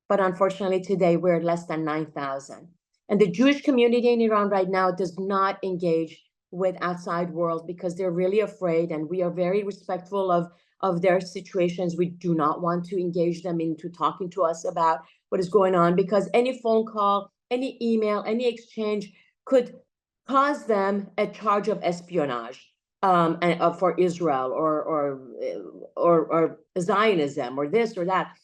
But unfortunately, today we're less than 9,000. And the Jewish community in Iran right now does not engage with outside world because they're really afraid, and we are very respectful of their situations. We do not want to engage them into talking to us about what is going on because any phone call, any email, any exchange could cause them a charge of espionage for Israel or Zionism or this or that,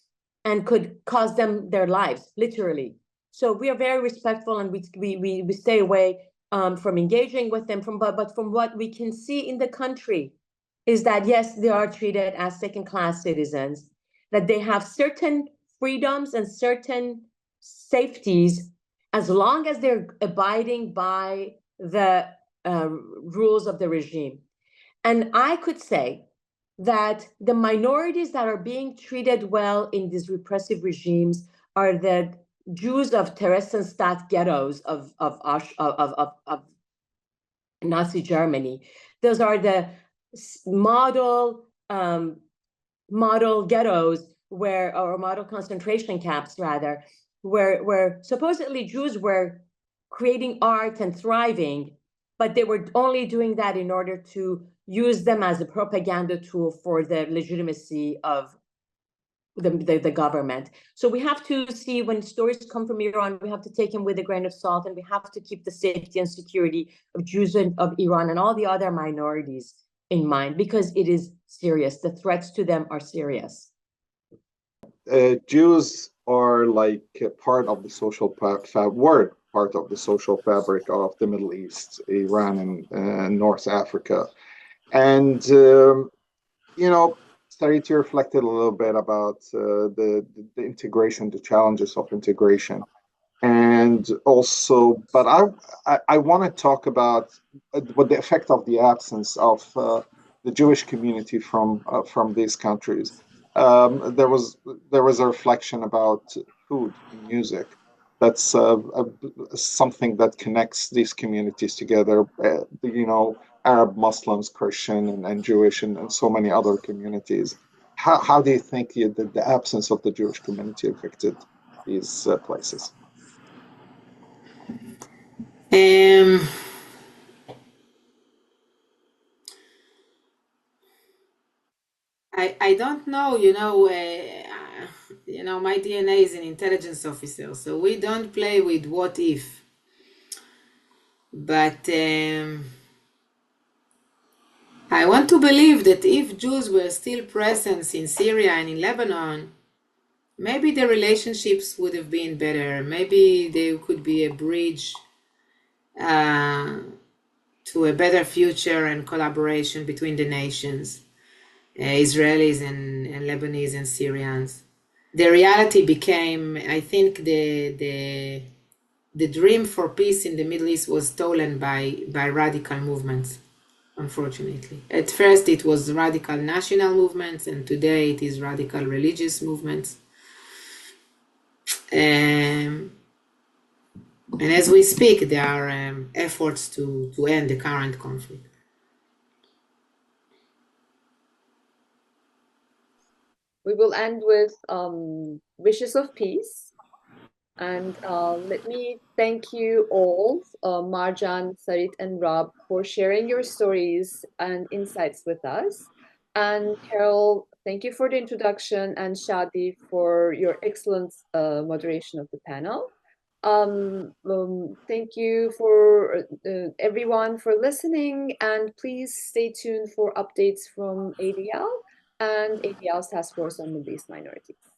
and could cause them their lives, literally. So we are very respectful, and we stay away from engaging with them. But from what we can see in the country is that, yes, they are treated as second-class citizens, that they have certain freedoms and certain safeties as long as they're abiding by the rules of the regime. And I could say that the minorities that are being treated well in these repressive regimes are the Jews of Theresienstadt ghettos of Nazi Germany. Those are the model ghettos or model concentration camps rather, where supposedly Jews were creating art and thriving, but they were only doing that in order to use them as a propaganda tool for the legitimacy of the government. So we have to see, when stories come from Iran, we have to take them with a grain of salt, and we have to keep the safety and security of Jews of Iran and all the other minorities in mind, because it is serious. The threats to them are serious. Jews are like part of the social part of the social fabric of the Middle East, Iran, and North Africa. And, Sarit, you reflected a little bit about the integration, the challenges of integration. And also, but I want to talk about what the effect of the absence of the Jewish community from these countries. There was a reflection about food and music. That's something that connects these communities together. Arab, Muslims, Christian, and Jewish, and so many other communities. How do you think the absence of the Jewish community affected these places? I don't know, my DNA is an intelligence officer, so we don't play with what if. But I want to believe that if Jews were still present in Syria and in Lebanon, maybe the relationships would have been better. Maybe there could be a bridge to a better future and collaboration between the nations, Israelis and Lebanese and Syrians. The reality became, I think, the dream for peace in the Middle East was stolen by radical movements, unfortunately. At first it was radical national movements, and today it is radical religious movements. And as we speak, there are efforts to end the current conflict. We will end with wishes of peace. And let me thank you all, Marjan, Sarit, and Rob, for sharing your stories and insights with us. And Carole, thank you for the introduction, and Shadi for your excellent moderation of the panel. Thank you for everyone for listening, and please stay tuned for updates from ADL and ADL's Task Force on Middle East Minorities.